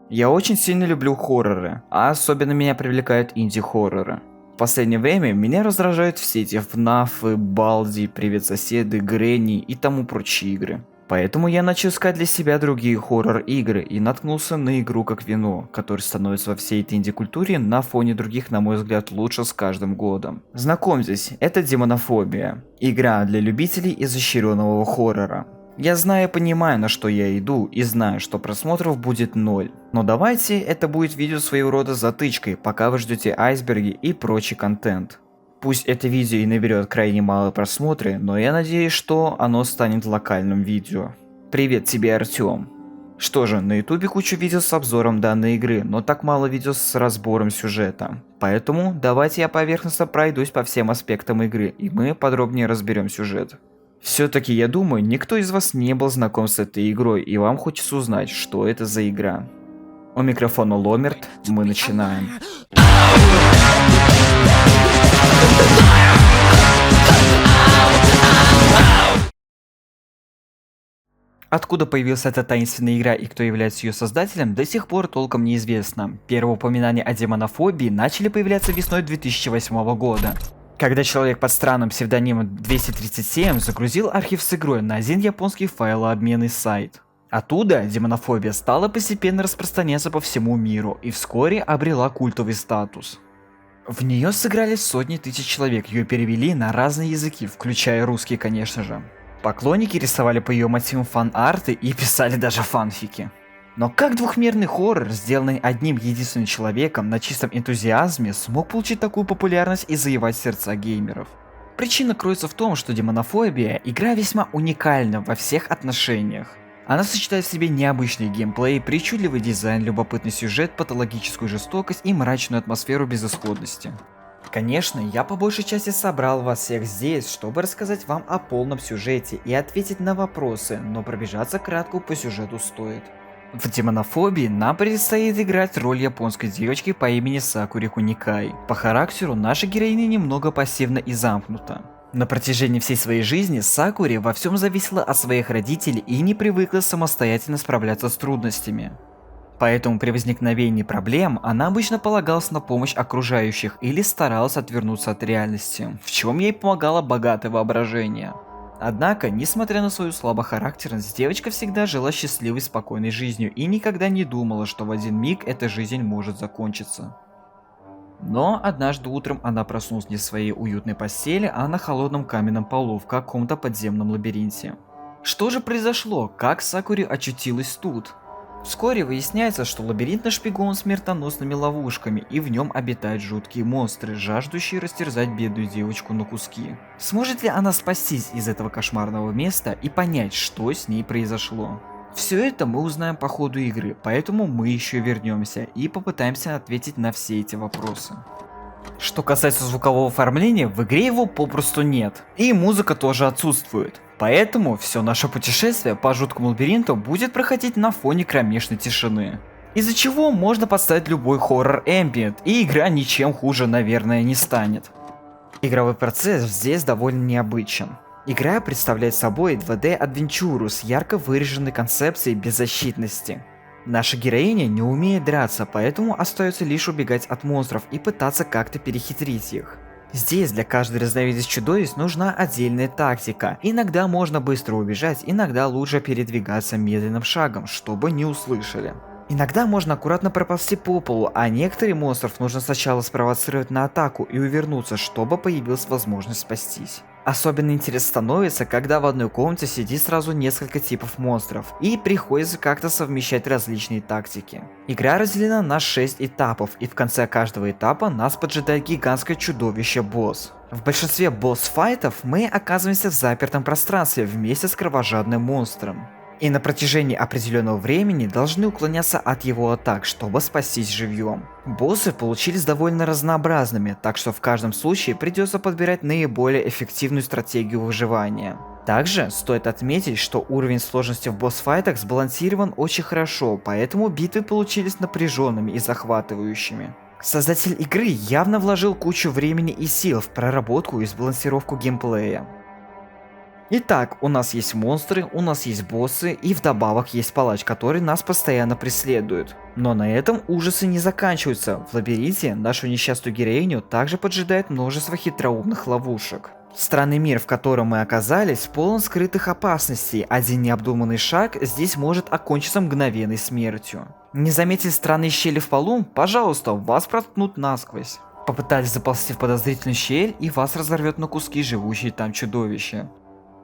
Я очень сильно люблю хорроры, а особенно меня привлекают инди-хорроры. В последнее время меня раздражают все эти FNAF, Балди, Привет соседы, Гренни и тому прочие игры. Поэтому я начал искать для себя другие хоррор-игры и наткнулся на игру как вино, которая становится во всей этой инди-культуре на фоне других, на мой взгляд, лучше с каждым годом. Знакомьтесь, это Демонофобия. Игра для любителей изощренного хоррора. Я знаю и понимаю, на что я иду, и знаю, что просмотров будет 0. Но давайте это будет видео своего рода затычкой, пока вы ждете айсберги и прочий контент. Пусть это видео и наберет крайне малые просмотры, но я надеюсь, что оно станет локальным видео. Привет тебе, Артём. Что же, на ютубе куча видео с обзором данной игры, но так мало видео с разбором сюжета. Поэтому давайте я поверхностно пройдусь по всем аспектам игры, и мы подробнее разберем сюжет. Все-таки я думаю, никто из вас не был знаком с этой игрой, и вам хочется узнать, что это за игра. У микрофона Ломерт, мы начинаем. Откуда появилась эта таинственная игра и кто является ее создателем, до сих пор толком неизвестно. Первые упоминания о демонофобии начали появляться весной 2008 года, когда человек под странным псевдонимом 237 загрузил архив с игрой на один японский файлообменный сайт. Оттуда демонофобия стала постепенно распространяться по всему миру и вскоре обрела культовый статус. В нее сыграли сотни тысяч человек, ее перевели на разные языки, включая русский, конечно же. Поклонники рисовали по ее мотивам фан-арты и писали даже фанфики. Но как двухмерный хоррор, сделанный одним единственным человеком на чистом энтузиазме, смог получить такую популярность и завоевать сердца геймеров? Причина кроется в том, что Демонофобия – игра весьма уникальна во всех отношениях. Она сочетает в себе необычный геймплей, причудливый дизайн, любопытный сюжет, патологическую жестокость и мрачную атмосферу безысходности. Конечно, я по большей части собрал вас всех здесь, чтобы рассказать вам о полном сюжете и ответить на вопросы, но пробежаться кратко по сюжету стоит. В Демонофобии нам предстоит играть роль японской девочки по имени Сакури Хуникай. По характеру наша героиня немного пассивна и замкнута. На протяжении всей своей жизни Сакури во всем зависела от своих родителей и не привыкла самостоятельно справляться с трудностями. Поэтому при возникновении проблем она обычно полагалась на помощь окружающих или старалась отвернуться от реальности, в чем ей помогало богатое воображение. Однако, несмотря на свою слабохарактерность, девочка всегда жила счастливой спокойной жизнью и никогда не думала, что в один миг эта жизнь может закончиться. Но однажды утром она проснулась не в своей уютной постели, а на холодном каменном полу в каком-то подземном лабиринте. Что же произошло? Как Сакури очутилась тут? Вскоре выясняется, что лабиринт нашпигован смертоносными ловушками, и в нем обитают жуткие монстры, жаждущие растерзать бедную девочку на куски. Сможет ли она спастись из этого кошмарного места и понять, что с ней произошло? Все это мы узнаем по ходу игры, поэтому мы еще вернемся и попытаемся ответить на все эти вопросы. Что касается звукового оформления, в игре его попросту нет, и музыка тоже отсутствует. Поэтому все наше путешествие по жуткому лабиринту будет проходить на фоне кромешной тишины. Из-за чего можно поставить любой хоррор ambient, и игра ничем хуже, наверное, не станет. Игровой процесс здесь довольно необычен. Игра представляет собой 2D-адвенчуру с ярко выраженной концепцией беззащитности. Наша героиня не умеет драться, поэтому остается лишь убегать от монстров и пытаться как-то перехитрить их. Здесь для каждой разновидности чудовищ нужна отдельная тактика. Иногда можно быстро убежать, иногда лучше передвигаться медленным шагом, чтобы не услышали. Иногда можно аккуратно проползти по полу, а некоторые монстров нужно сначала спровоцировать на атаку и увернуться, чтобы появилась возможность спастись. Особенно интерес становится, когда в одной комнате сидит сразу несколько типов монстров, и приходится как-то совмещать различные тактики. Игра разделена на 6 этапов, и в конце каждого этапа нас поджидает гигантское чудовище-босс. В большинстве босс-файтов мы оказываемся в запертом пространстве вместе с кровожадным монстром. И на протяжении определенного времени должны уклоняться от его атак, чтобы спастись живьем. Боссы получились довольно разнообразными, так что в каждом случае придется подбирать наиболее эффективную стратегию выживания. Также стоит отметить, что уровень сложности в босс-файтах сбалансирован очень хорошо, поэтому битвы получились напряженными и захватывающими. Создатель игры явно вложил кучу времени и сил в проработку и сбалансировку геймплея. Итак, у нас есть монстры, у нас есть боссы и вдобавок есть палач, который нас постоянно преследует. Но на этом ужасы не заканчиваются. В лабиринте нашу несчастную героиню также поджидает множество хитроумных ловушек. Странный мир, в котором мы оказались, полон скрытых опасностей. Один необдуманный шаг здесь может окончиться мгновенной смертью. Не заметили странные щели в полу? Пожалуйста, вас проткнут насквозь. Попытались заползти в подозрительную щель, и вас разорвет на куски живущие там чудовища.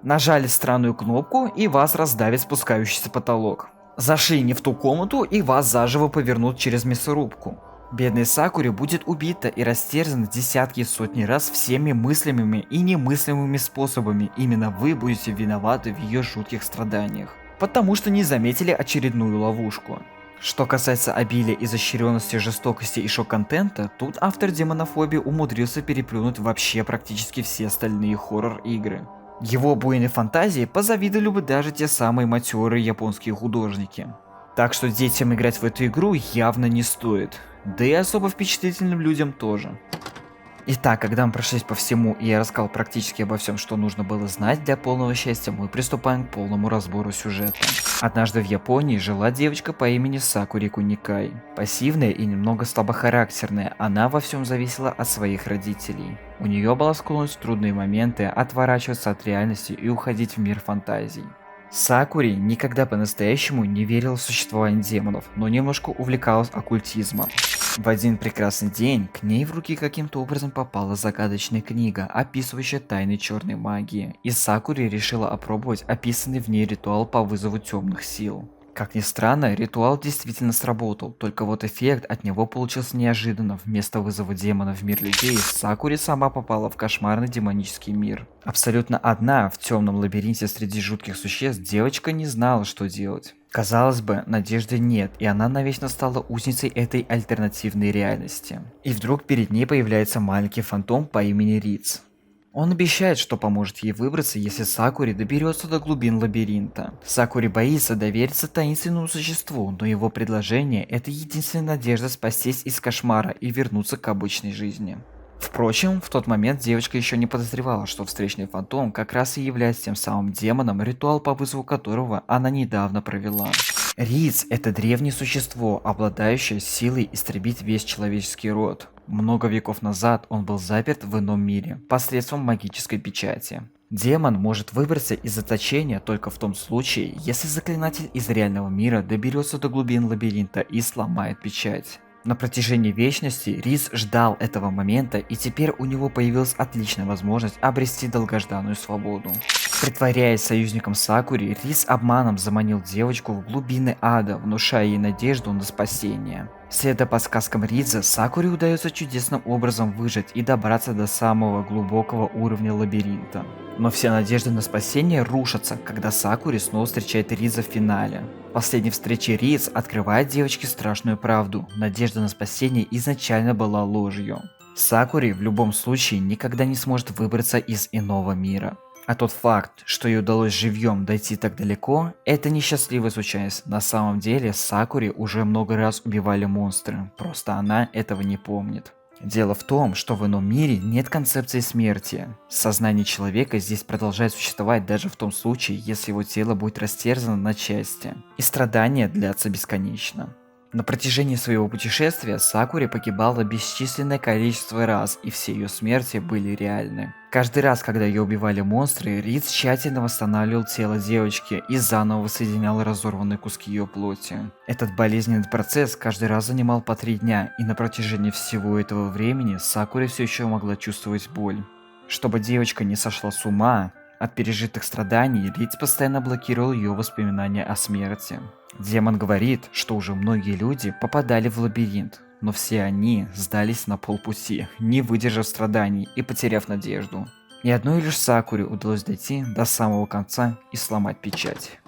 Нажали странную кнопку, и вас раздавит спускающийся потолок. Зашли не в ту комнату, и вас заживо повернут через мясорубку. Бедная Сакури будет убита и растерзана десятки и сотни раз всеми мыслимыми и немыслимыми способами. Именно вы будете виноваты в ее жутких страданиях, потому что не заметили очередную ловушку. Что касается обилия изощренности, жестокости и шок-контента, тут автор Демонофобии умудрился переплюнуть вообще практически все остальные хоррор-игры. Его буйной фантазии позавидовали бы даже те самые матерые японские художники. Так что детям играть в эту игру явно не стоит, да и особо впечатлительным людям тоже. Итак, когда мы прошлись по всему и я рассказал практически обо всем, что нужно было знать для полного счастья, мы приступаем к полному разбору сюжета. Однажды в Японии жила девочка по имени Сакури Куникай. Пассивная и немного слабохарактерная, она во всем зависела от своих родителей. У нее была склонность в трудные моменты отворачиваться от реальности и уходить в мир фантазий. Сакури никогда по-настоящему не верила в существование демонов, но немножко увлекалась оккультизмом. В один прекрасный день к ней в руки каким-то образом попала загадочная книга, описывающая тайны черной магии, и Сакури решила опробовать описанный в ней ритуал по вызову темных сил. Как ни странно, ритуал действительно сработал, только вот эффект от него получился неожиданно. Вместо вызова демона в мир людей, Сакури сама попала в кошмарный демонический мир. Абсолютно одна, в темном лабиринте среди жутких существ, девочка не знала, что делать. Казалось бы, надежды нет, и она навечно стала узницей этой альтернативной реальности. И вдруг перед ней появляется маленький фантом по имени Риц. Он обещает, что поможет ей выбраться, если Сакури доберется до глубин лабиринта. Сакури боится довериться таинственному существу, но его предложение – это единственная надежда спастись из кошмара и вернуться к обычной жизни. Впрочем, в тот момент девочка еще не подозревала, что встречный фантом как раз и является тем самым демоном, ритуал по вызову которого она недавно провела. Риц – это древнее существо, обладающее силой истребить весь человеческий род. Много веков назад он был заперт в ином мире посредством магической печати. Демон может выбраться из заточения только в том случае, если заклинатель из реального мира доберется до глубин лабиринта и сломает печать. На протяжении вечности Риц ждал этого момента, и теперь у него появилась отличная возможность обрести долгожданную свободу. Притворяясь союзником Сакури, Риц обманом заманил девочку в глубины ада, внушая ей надежду на спасение. Следуя подсказкам Ридза, Сакури удается чудесным образом выжить и добраться до самого глубокого уровня лабиринта. Но все надежды на спасение рушатся, когда Сакури снова встречает Ридза в финале. В последней встрече Ридз открывает девочке страшную правду. Надежда на спасение изначально была ложью. Сакури в любом случае никогда не сможет выбраться из иного мира. А тот факт, что ей удалось живьем дойти так далеко, это несчастливая случайность. На самом деле Сакури уже много раз убивали монстры, просто она этого не помнит. Дело в том, что в ином мире нет концепции смерти. Сознание человека здесь продолжает существовать даже в том случае, если его тело будет растерзано на части. И страдания длятся бесконечно. На протяжении своего путешествия Сакури погибала бесчисленное количество раз, и все ее смерти были реальны. Каждый раз, когда ее убивали монстры, Риц тщательно восстанавливал тело девочки и заново соединял разорванные куски ее плоти. Этот болезненный процесс каждый раз занимал по 3 дня, и на протяжении всего этого времени Сакури все еще могла чувствовать боль. Чтобы девочка не сошла с ума от пережитых страданий, Риц постоянно блокировал ее воспоминания о смерти. Демон говорит, что уже многие люди попадали в лабиринт, но все они сдались на полпути, не выдержав страданий и потеряв надежду. И одной лишь Сакуре удалось дойти до самого конца и сломать печать.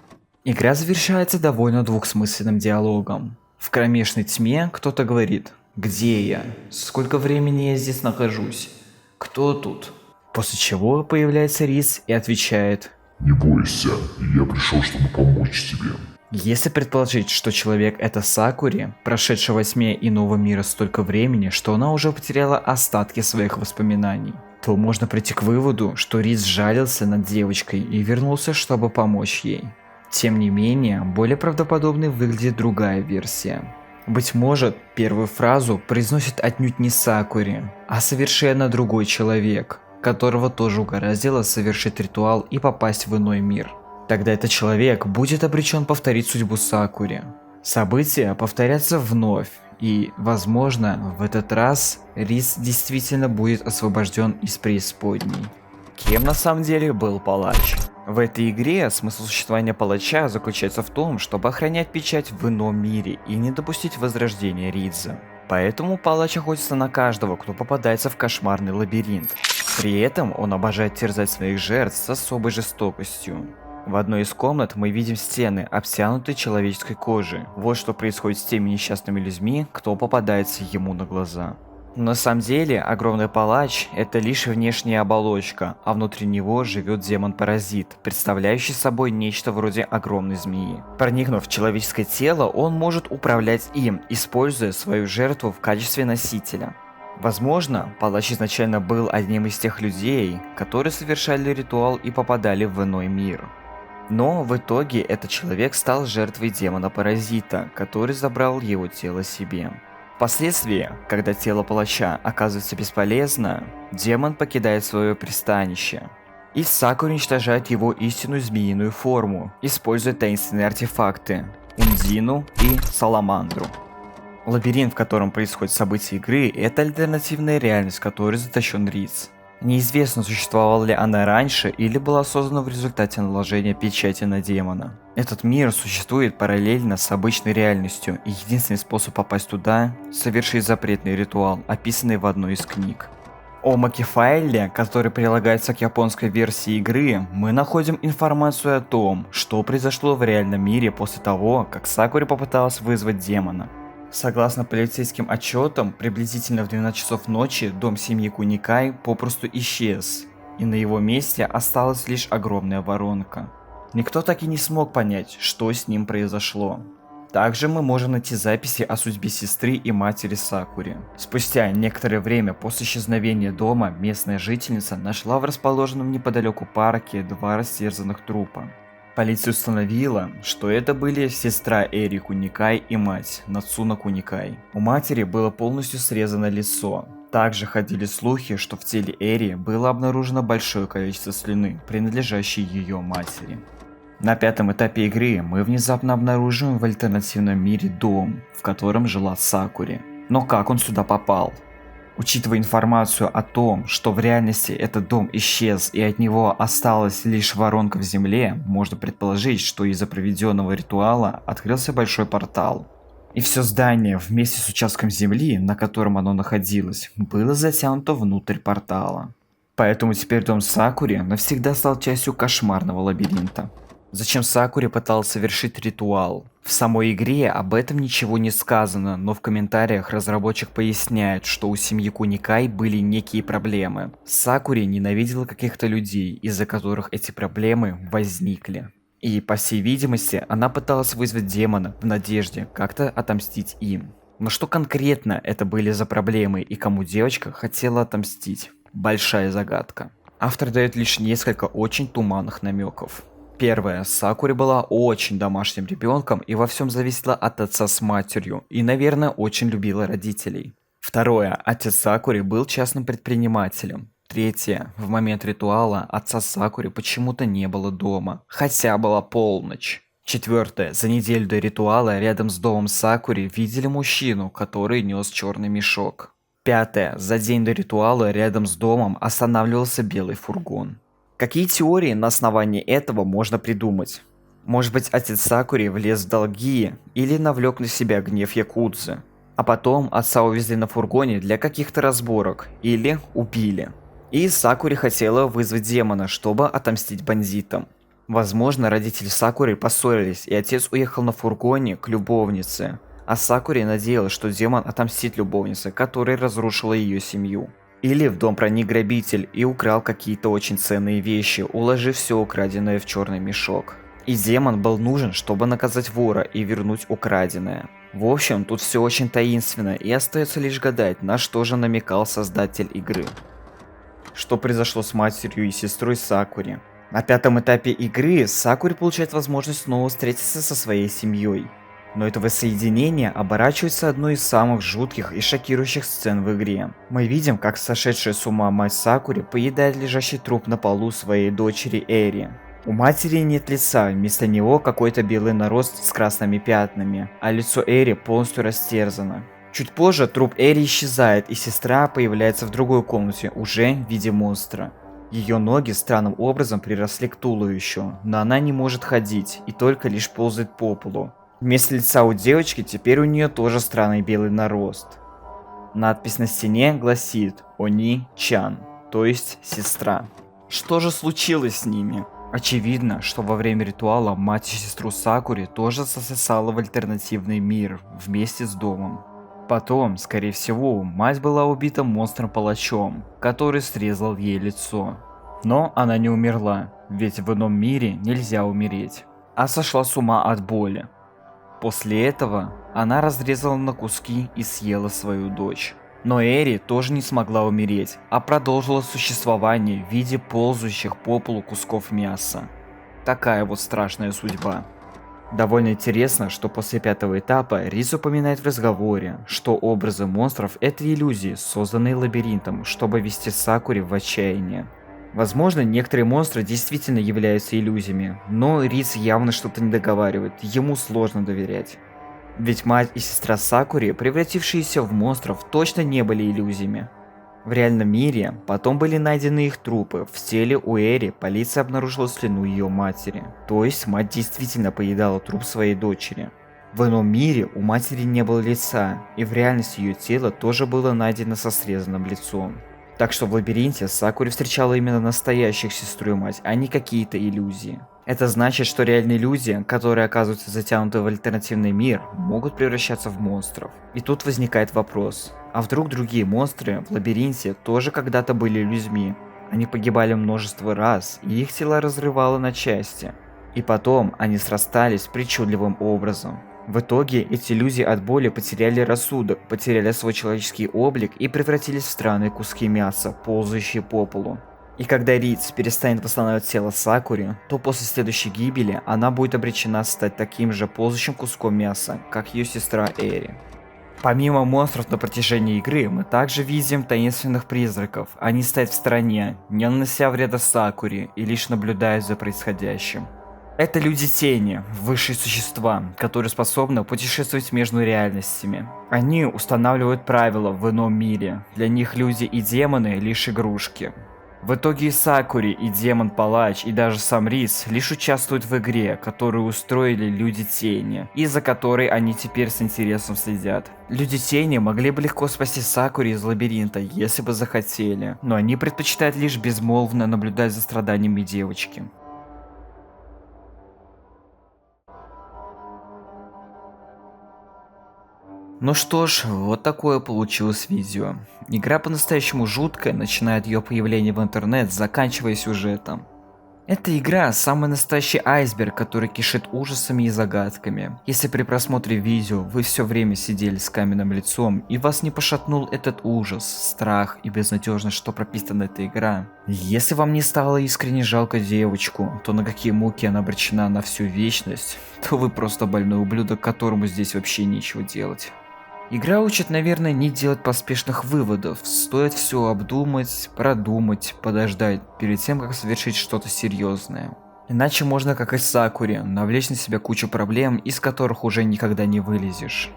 Игра завершается довольно двухсмысленным диалогом. В кромешной тьме кто-то говорит: «Где я? Сколько времени я здесь нахожусь? Кто тут?» После чего появляется Риц и отвечает: «Не бойся, я пришел, чтобы помочь тебе». Если предположить, что человек это Сакури, прошедшая во тьме иного мира столько времени, что она уже потеряла остатки своих воспоминаний, то можно прийти к выводу, что Риц сжалился над девочкой и вернулся, чтобы помочь ей. Тем не менее, более правдоподобной выглядит другая версия. Быть может, первую фразу произносит отнюдь не Сакури, а совершенно другой человек, которого тоже угораздило совершить ритуал и попасть в иной мир. Тогда этот человек будет обречен повторить судьбу Сакури. События повторятся вновь, и, возможно, в этот раз Рис действительно будет освобожден из преисподней. Кем на самом деле был палач? В этой игре смысл существования палача заключается в том, чтобы охранять печать в ином мире и не допустить возрождения Ридза. Поэтому палач охотится на каждого, кто попадается в кошмарный лабиринт. При этом он обожает терзать своих жертв с особой жестокостью. В одной из комнат мы видим стены, обтянутые человеческой кожей. Вот что происходит с теми несчастными людьми, кто попадается ему на глаза. На самом деле, огромный палач – это лишь внешняя оболочка, а внутри него живет демон-паразит, представляющий собой нечто вроде огромной змеи. Проникнув в человеческое тело, он может управлять им, используя свою жертву в качестве носителя. Возможно, палач изначально был одним из тех людей, которые совершали ритуал и попадали в иной мир. Но в итоге этот человек стал жертвой демона-паразита, который забрал его тело себе. Впоследствии, когда тело палача оказывается бесполезно, демон покидает свое пристанище. И Сакури уничтожает его истинную змеиную форму, используя таинственные артефакты – Ундину и Саламандру. Лабиринт, в котором происходят события игры, это альтернативная реальность, в которой заточен Риц. Неизвестно, существовала ли она раньше или была создана в результате наложения печати на демона. Этот мир существует параллельно с обычной реальностью, и единственный способ попасть туда – совершить запретный ритуал, описанный в одной из книг. О Маки-файле, который прилагается к японской версии игры, мы находим информацию о том, что произошло в реальном мире после того, как Сакури попыталась вызвать демона. Согласно полицейским отчетам, приблизительно в 12 часов ночи дом семьи Куникай попросту исчез, и на его месте осталась лишь огромная воронка. Никто так и не смог понять, что с ним произошло. Также мы можем найти записи о судьбе сестры и матери Сакури. Спустя некоторое время после исчезновения дома местная жительница нашла в расположенном неподалеку парке 2 растерзанных трупа. Полиция установила, что это были сестра Эри Куникай и мать Нацуна Куникай. У матери было полностью срезано лицо. Также ходили слухи, что в теле Эри было обнаружено большое количество слюны, принадлежащей ее матери. На 5-м этапе игры мы внезапно обнаруживаем в альтернативном мире дом, в котором жила Сакури. Но как он сюда попал? Учитывая информацию о том, что в реальности этот дом исчез и от него осталась лишь воронка в земле, можно предположить, что из-за проведенного ритуала открылся большой портал. И все здание вместе с участком земли, на котором оно находилось, было затянуто внутрь портала. Поэтому теперь дом Сакури навсегда стал частью кошмарного лабиринта. Зачем Сакури пытался совершить ритуал? В самой игре об этом ничего не сказано, но в комментариях разработчик поясняет, что у семьи Куникай были некие проблемы. Сакури ненавидела каких-то людей, из-за которых эти проблемы возникли. И, по всей видимости, она пыталась вызвать демона в надежде как-то отомстить им. Но что конкретно это были за проблемы и кому девочка хотела отомстить? Большая загадка. Автор дает лишь несколько очень туманных намеков. Первое. Сакури была очень домашним ребенком и во всем зависела от отца с матерью, и, наверное, очень любила родителей. Второе. Отец Сакури был частным предпринимателем. Третье. В момент ритуала отца Сакури почему-то не было дома, хотя была полночь. Четвертое. За неделю до ритуала рядом с домом Сакури видели мужчину, который нес черный мешок. Пятое. За день до ритуала рядом с домом останавливался белый фургон. Какие теории на основании этого можно придумать? Может быть, отец Сакури влез в долги или навлек на себя гнев якудзы, а потом отца увезли на фургоне для каких-то разборок или убили. И Сакури хотела вызвать демона, чтобы отомстить бандитам. Возможно, родители Сакури поссорились, и отец уехал на фургоне к любовнице, а Сакури надеялась, что демон отомстит любовнице, которая разрушила ее семью. Или в дом проник грабитель и украл какие-то очень ценные вещи, уложив все украденное в черный мешок. И демон был нужен, чтобы наказать вора и вернуть украденное. В общем, тут все очень таинственно, и остается лишь гадать, на что же намекал создатель игры. Что произошло с матерью и сестрой Сакури? На 5-м этапе игры Сакури получает возможность снова встретиться со своей семьей. Но это воссоединение оборачивается одной из самых жутких и шокирующих сцен в игре. Мы видим, как сошедшая с ума мать Сакури поедает лежащий труп на полу своей дочери Эри. У матери нет лица, вместо него какой-то белый нарост с красными пятнами, а лицо Эри полностью растерзано. Чуть позже труп Эри исчезает, и сестра появляется в другой комнате, уже в виде монстра. Ее ноги странным образом приросли к туловищу, но она не может ходить и только лишь ползает по полу. Вместо лица у девочки теперь у нее тоже странный белый нарост. Надпись на стене гласит «Они-чан», то есть сестра. Что же случилось с ними? Очевидно, что во время ритуала мать и сестру Сакури тоже засосала в альтернативный мир вместе с домом. Потом, скорее всего, мать была убита монстром-палачом, который срезал ей лицо. Но она не умерла, ведь в ином мире нельзя умереть, а сошла с ума от боли. После этого она разрезала на куски и съела свою дочь. Но Эри тоже не смогла умереть, а продолжила существование в виде ползающих по полу кусков мяса. Такая вот страшная судьба. Довольно интересно, что после 5-го этапа Риз упоминает в разговоре, что образы монстров — это иллюзии, созданные лабиринтом, чтобы ввести Сакури в отчаяние. Возможно, некоторые монстры действительно являются иллюзиями, но Риз явно что-то не договаривает, ему сложно доверять. Ведь мать и сестра Сакури, превратившиеся в монстров, точно не были иллюзиями. В реальном мире потом были найдены их трупы. В теле у Эри полиция обнаружила слюну ее матери. То есть мать действительно поедала труп своей дочери. В ином мире у матери не было лица, и в реальности ее тело тоже было найдено со срезанным лицом. Так что в лабиринте Сакури встречала именно настоящих сестру и мать, а не какие-то иллюзии. Это значит, что реальные люди, которые оказываются затянуты в альтернативный мир, могут превращаться в монстров. И тут возникает вопрос, а вдруг другие монстры в лабиринте тоже когда-то были людьми? Они погибали множество раз, и их тела разрывало на части. И потом они срастались причудливым образом. В итоге эти иллюзии от боли потеряли рассудок, потеряли свой человеческий облик и превратились в странные куски мяса, ползающие по полу. И когда Риз перестанет восстанавливать тело Сакури, то после следующей гибели она будет обречена стать таким же ползающим куском мяса, как ее сестра Эри. Помимо монстров на протяжении игры, мы также видим таинственных призраков. Они стоят в стороне, не нанося вреда Сакури и лишь наблюдают за происходящим. Это люди-тени, высшие существа, которые способны путешествовать между реальностями. Они устанавливают правила в ином мире. Для них люди и демоны лишь игрушки. В итоге и Сакури, и демон-палач, и даже сам Риз лишь участвуют в игре, которую устроили люди-тени, и за которой они теперь с интересом следят. Люди-тени могли бы легко спасти Сакури из лабиринта, если бы захотели, но они предпочитают лишь безмолвно наблюдать за страданиями девочки. Ну что ж, вот такое получилось видео. Игра по-настоящему жуткая, начиная от ее появления в интернет, заканчивая сюжетом. Эта игра самый настоящий айсберг, который кишит ужасами и загадками. Если при просмотре видео вы все время сидели с каменным лицом и вас не пошатнул этот ужас, страх и безнадежность, что прописана эта игра. Если вам не стало искренне жалко девочку, то на какие муки она обречена на всю вечность, то вы просто больной ублюдок, которому здесь вообще нечего делать. Игра учит, наверное, не делать поспешных выводов, стоит все обдумать, продумать, подождать, перед тем, как совершить что-то серьезное. Иначе можно, как и Сакури, навлечь на себя кучу проблем, из которых уже никогда не вылезешь.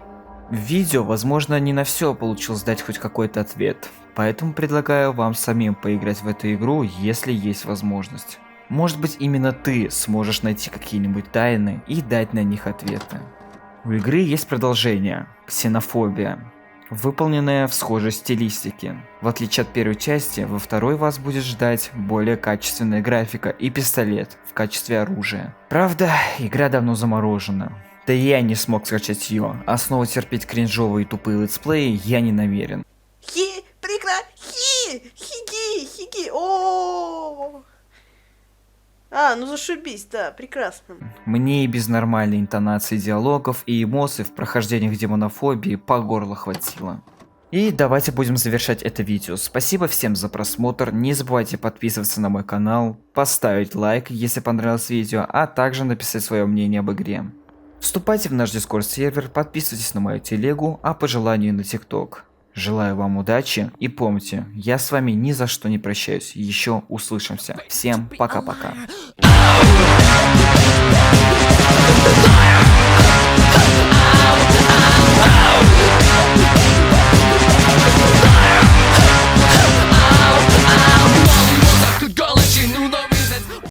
В видео, возможно, не на все получилось дать хоть какой-то ответ, поэтому предлагаю вам самим поиграть в эту игру, если есть возможность. Может быть, именно ты сможешь найти какие-нибудь тайны и дать на них ответы. У игры есть продолжение – Ксенофобия, выполненная в схожей стилистике. В отличие от первой части, во второй вас будет ждать более качественная графика и пистолет в качестве оружия. Правда, игра давно заморожена. Да и я не смог скачать ее, а снова терпеть кринжовые и тупые летсплеи я не намерен. Хиги, о. Ну зашибись, да, прекрасно. Мне и без нормальной интонации диалогов и эмоций в прохождениях демонофобии по горло хватило. И давайте будем завершать это видео. Спасибо всем за просмотр, не забывайте подписываться на мой канал, поставить лайк, если понравилось видео, а также написать свое мнение об игре. Вступайте в наш Discord сервер, подписывайтесь на мою телегу, а по желанию на ТикТок. Желаю вам удачи и помните, я с вами ни за что не прощаюсь. Еще услышимся. Всем пока-пока.